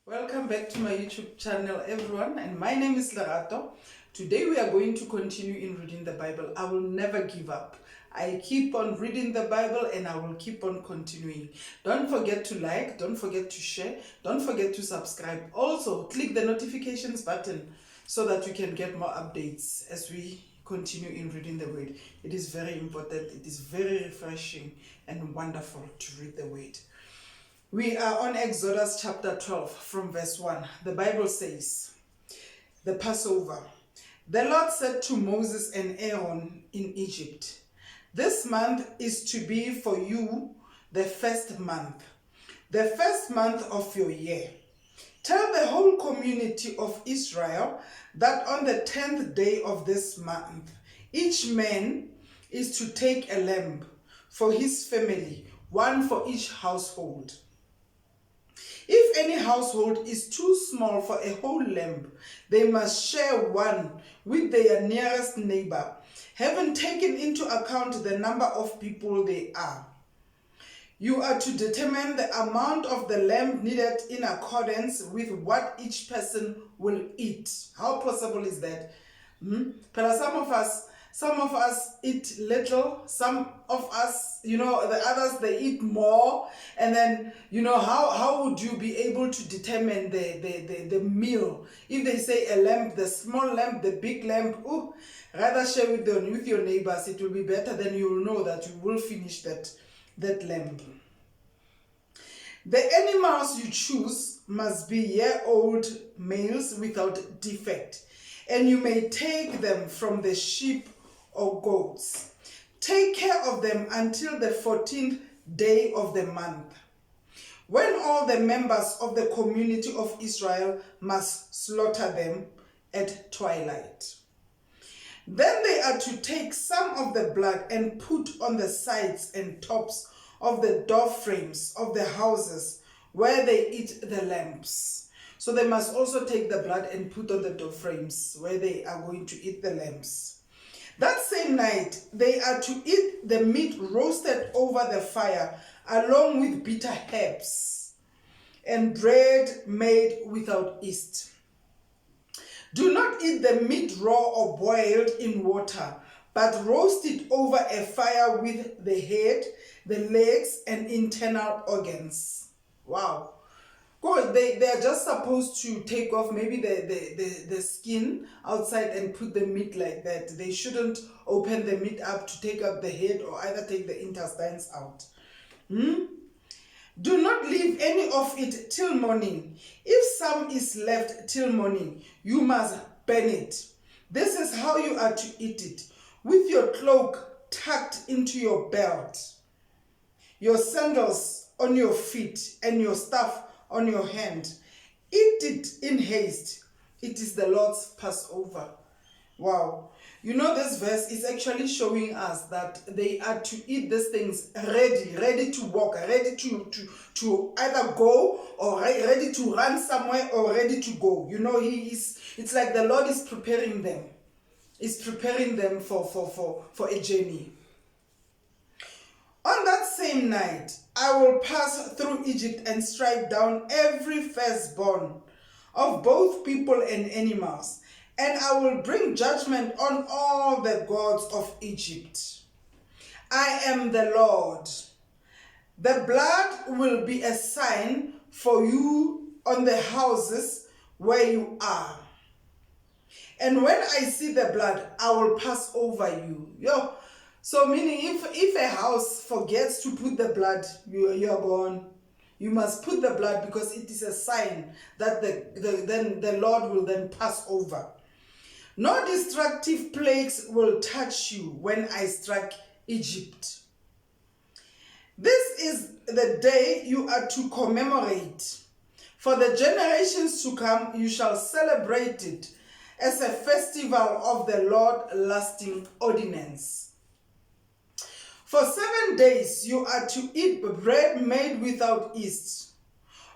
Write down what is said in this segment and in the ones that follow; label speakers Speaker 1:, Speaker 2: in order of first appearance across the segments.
Speaker 1: Welcome back to my YouTube channel, everyone, and my name is Lerato. Today we are going to continue in reading the Bible. I will never give up. I keep on reading the Bible and I will keep on continuing. Don't forget to like, don't forget to share, don't forget to subscribe. Also, click the notifications button so that you can get more updates as we continue in reading the Word. It is very important, it is very refreshing and wonderful to read the Word. We are on Exodus chapter 12 from verse 1. The Bible says, the Passover. The Lord said to Moses and Aaron in Egypt, "This month is to be for you the first month of your year. Tell the whole community of Israel that on the 10th day of this month, each man is to take a lamb for his family, one for each household. If any household is too small for a whole lamb, they must share one with their nearest neighbor, having taken into account the number of people they are. You are to determine the amount of the lamb needed in accordance with what each person will eat." How possible is that? But some of us eat little, some of us, the others, they eat more. And then, how would you be able to determine the meal? If they say a lamb, the small lamb, the big lamb, rather share with your neighbors. It will be better, then you will know that you will finish that lamb. The animals you choose must be year-old males without defect, and you may take them from the sheep or goats. Take care of them until the 14th day of the month, when all the members of the community of Israel must slaughter them at twilight. Then they are to take some of the blood and put on the sides and tops of the door frames of the houses where they eat the lambs. So they must also take the blood and put on the door frames where they are going to eat the lambs. That same night, they are to eat the meat roasted over the fire, along with bitter herbs and bread made without yeast. Do not eat the meat raw or boiled in water, but roast it over a fire with the head, the legs, and internal organs. Wow. God, they are just supposed to take off maybe the skin outside and put the meat like that. They shouldn't open the meat up to take out the head or either take the intestines out. Do not leave any of it till morning. If some is left till morning, you must burn it. This is how you are to eat it, with your cloak tucked into your belt, your sandals on your feet, and your staff on your hand. Eat it in haste. It is the Lord's Passover. Wow. This verse is actually showing us that they are to eat these things ready to walk, ready to either go or ready to run somewhere or ready to go. It's like the Lord is preparing them. Is preparing them for a journey. On that same night, I will pass through Egypt and strike down every firstborn of both people and animals, and I will bring judgment on all the gods of Egypt. I am the Lord. The blood will be a sign for you on the houses where you are. And when I see the blood, I will pass over you. So meaning if a house forgets to put the blood, you are gone. You must put the blood because it is a sign that then the Lord will then pass over. No destructive plagues will touch you when I strike Egypt. This is the day you are to commemorate. For the generations to come, you shall celebrate it as a festival of the Lord, lasting ordinance. For 7 days you are to eat bread made without yeast.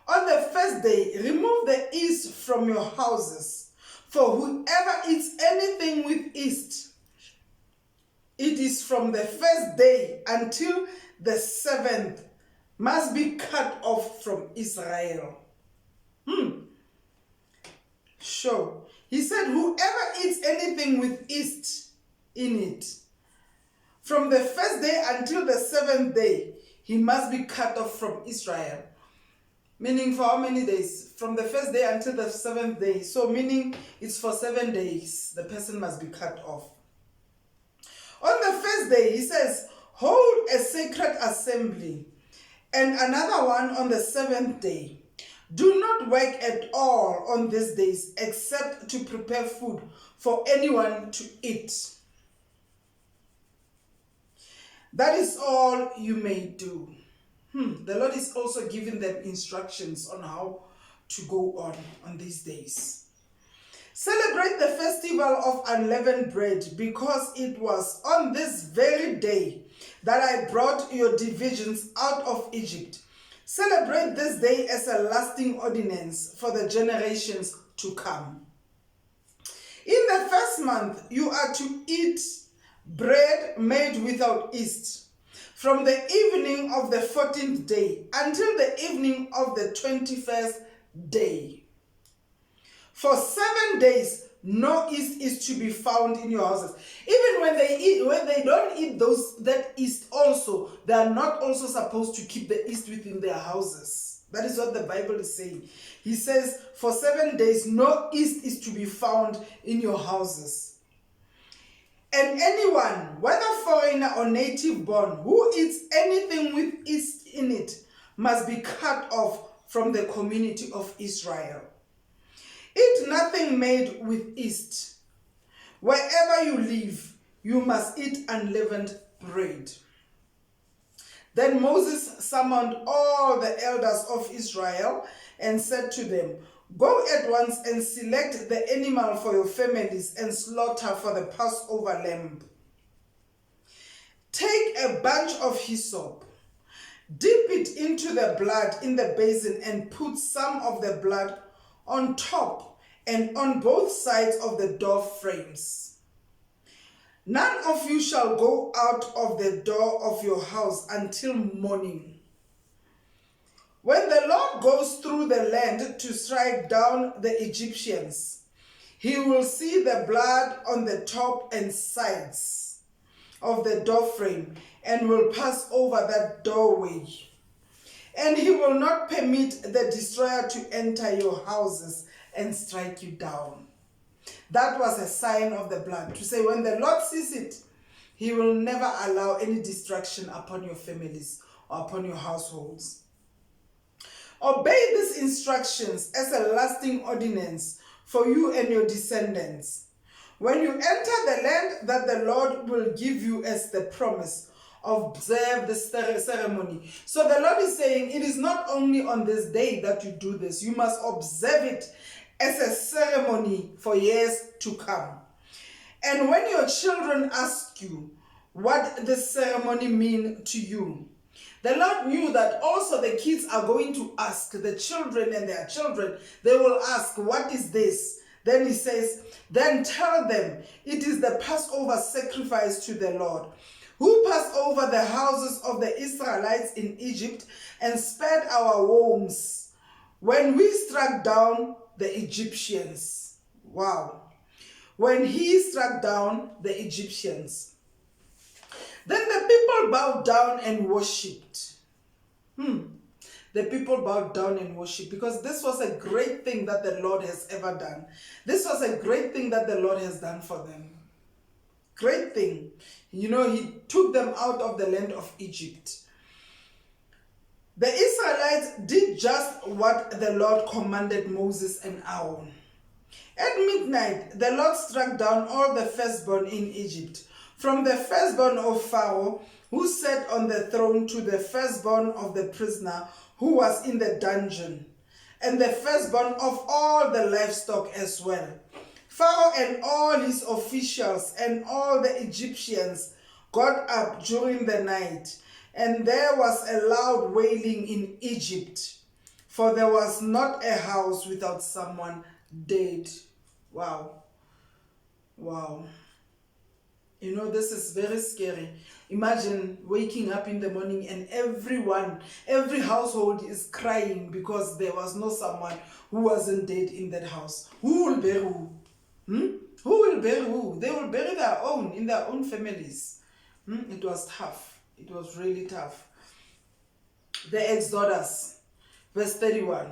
Speaker 1: On the first day, remove the yeast from your houses. For whoever eats anything with yeast, it is from the first day until the 7th, must be cut off from Israel. Sure. He said, whoever eats anything with yeast in it, from the first day until the seventh day, he must be cut off from Israel. Meaning for how many days? From the first day until the seventh day. So meaning it's for 7 days. The person must be cut off. On the first day, he says, hold a sacred assembly, and another one on the seventh day. Do not work at all on these days except to prepare food for anyone to eat. That is all you may do. The Lord is also giving them instructions on how to go on these days. Celebrate the festival of unleavened bread, because it was on this very day that I brought your divisions out of Egypt. Celebrate this day as a lasting ordinance for the generations to come. In the first month, you are to eat bread made without yeast, from the evening of the 14th day until the evening of the 21st day. For 7 days, no yeast is to be found in your houses. Even when they don't eat that yeast also, they are not also supposed to keep the yeast within their houses. That is what the Bible is saying. He says, for 7 days, no yeast is to be found in your houses. And anyone, whether foreigner or native born, who eats anything with yeast in it must be cut off from the community of Israel. Eat nothing made with yeast. Wherever you live, you must eat unleavened bread. Then Moses summoned all the elders of Israel and said to them, go at once and select the animal for your families and slaughter for the Passover lamb. Take a bunch of hyssop, dip it into the blood in the basin, and put some of the blood on top and on both sides of the door frames. None of you shall go out of the door of your house until morning. When the Lord goes through the land to strike down the Egyptians, he will see the blood on the top and sides of the doorframe and will pass over that doorway. And he will not permit the destroyer to enter your houses and strike you down. That was a sign of the blood, to say when the Lord sees it, he will never allow any destruction upon your families or upon your households. Obey these instructions as a lasting ordinance for you and your descendants. When you enter the land that the Lord will give you as the promise, observe the ceremony. So the Lord is saying it is not only on this day that you do this. You must observe it as a ceremony for years to come. And when your children ask you what this ceremony means to you, the Lord knew that also the kids are going to ask, the children and their children, they will ask, what is this? Then he says, then tell them it is the Passover sacrifice to the Lord, who passed over the houses of the Israelites in Egypt and spared our wombs when we struck down the Egyptians. Wow. When he struck down the Egyptians. Then the people bowed down and worshipped. The people bowed down and worshipped, because this was a great thing that the Lord has ever done. This was a great thing that the Lord has done for them. Great thing. You know, he took them out of the land of Egypt. The Israelites did just what the Lord commanded Moses and Aaron. At midnight, the Lord struck down all the firstborn in Egypt, from the firstborn of Pharaoh, who sat on the throne, to the firstborn of the prisoner who was in the dungeon, and the firstborn of all the livestock as well. Pharaoh and all his officials and all the Egyptians got up during the night, and there was a loud wailing in Egypt, for there was not a house without someone dead. Wow. Wow. You know, this is very scary. Imagine waking up in the morning and every household is crying because there was no someone who wasn't dead in that house. Who will bury who? Who will bury who? They will bury their own, in their own families. It was tough. It was really tough. The Exodus, verse 31.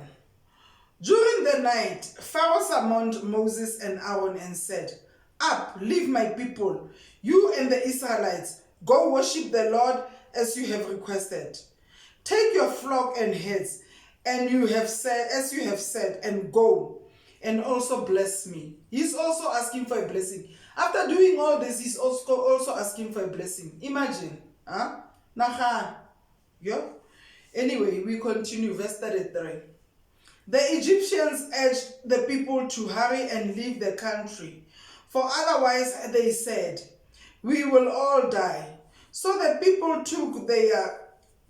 Speaker 1: During the night, Pharaoh summoned Moses and Aaron and said, "Up, leave my people, you and the Israelites. Go worship the Lord as you have requested. Take your flock and herds, and you have said, as you have said, and go, and also bless me." He's also asking for a blessing. After doing all this, he's also asking for a blessing. Imagine, huh? Naha, yeah. Anyway, we continue, verse 33. The Egyptians urged the people to hurry and leave the country, for otherwise, they said, we will all die. So the people took their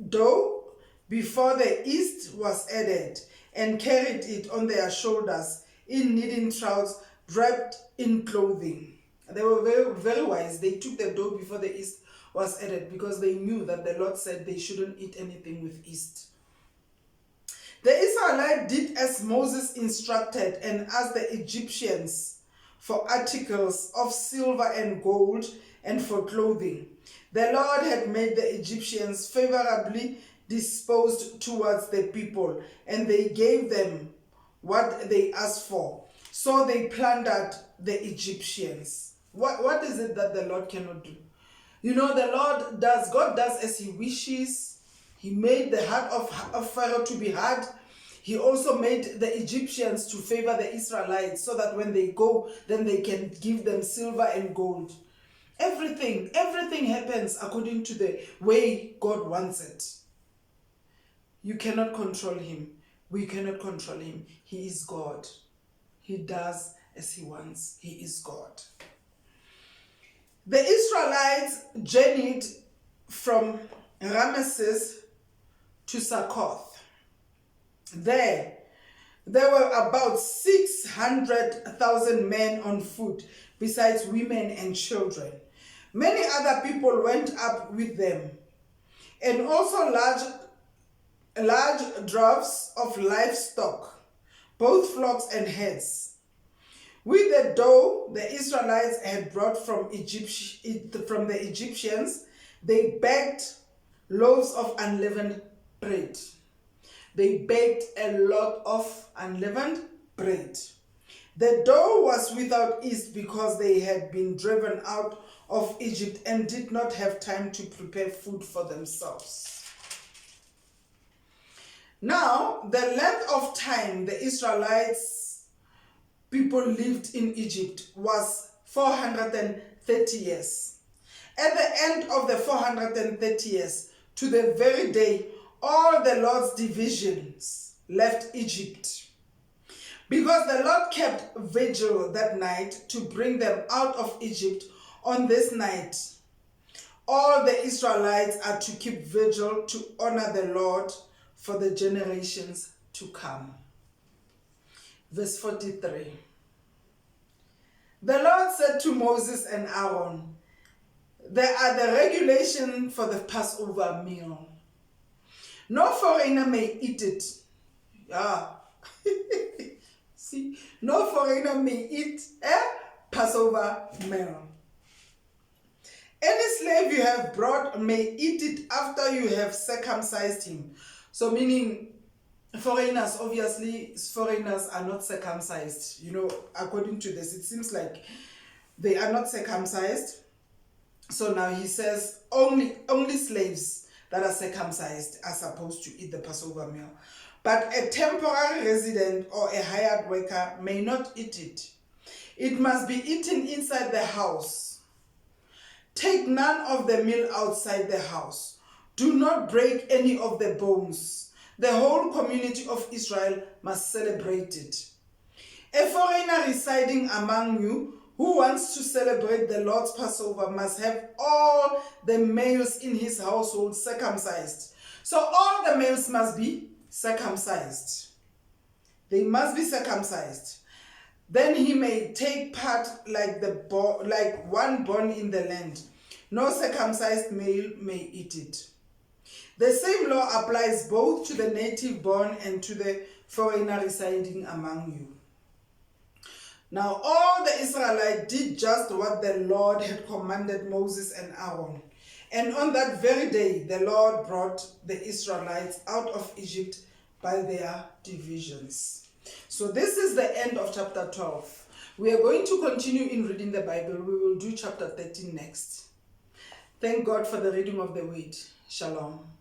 Speaker 1: dough before the yeast was added and carried it on their shoulders in kneading troughs wrapped in clothing. They were very, very wise. They took the dough before the yeast was added because they knew that the Lord said they shouldn't eat anything with yeast. The Israelites did as Moses instructed and asked the Egyptians for articles of silver and gold and for clothing. The Lord had made the Egyptians favorably disposed towards the people, and they gave them what they asked for. So they plundered the Egyptians. What is it that the Lord cannot do? You know, God does as he wishes. He made the heart of Pharaoh to be hard. He also made the Egyptians to favor the Israelites so that when they go, then they can give them silver and gold. Everything happens according to the way God wants it. You cannot control him. We cannot control him. He is God. He does as he wants. He is God. The Israelites journeyed from Ramesses to Succoth. There were about 600,000 men on foot, besides women and children. Many other people went up with them, and also large droves of livestock, both flocks and herds. With the dough the Israelites had brought from the Egyptians, they baked loaves of unleavened bread. They baked a lot of unleavened bread. The dough was without yeast because they had been driven out of Egypt and did not have time to prepare food for themselves. Now, the length of time the Israelites people lived in Egypt was 430 years. At the end of the 430 years, to the very day, all the Lord's divisions left Egypt. Because the Lord kept vigil that night to bring them out of Egypt, on this night, all the Israelites are to keep vigil to honor the Lord for the generations to come. Verse 43. The Lord said to Moses and Aaron, "There are the regulations for the Passover meal. No foreigner may eat it." See, no foreigner may eat a Passover meal. Any slave you have brought may eat it after you have circumcised him. So meaning foreigners, obviously foreigners are not circumcised. You know, according to this, it seems like they are not circumcised. So now he says only slaves that are circumcised are supposed to eat the Passover meal. But a temporary resident or a hired worker may not eat it. It must be eaten inside the house. Take none of the meal outside the house. Do not break any of the bones. The whole community of Israel must celebrate it. A foreigner residing among you who wants to celebrate the Lord's Passover must have all the males in his household circumcised. So all the males must be circumcised. They must be circumcised. then he may take part like one born in the land. No circumcised male may eat it. The same law applies both to the native born and to the foreigner residing among you. Now all the Israelites did just what the Lord had commanded Moses and Aaron. And on that very day, the Lord brought the Israelites out of Egypt by their divisions. So this is the end of chapter 12. We are going to continue in reading the Bible. We will do chapter 13 next. Thank God for the reading of the word. Shalom.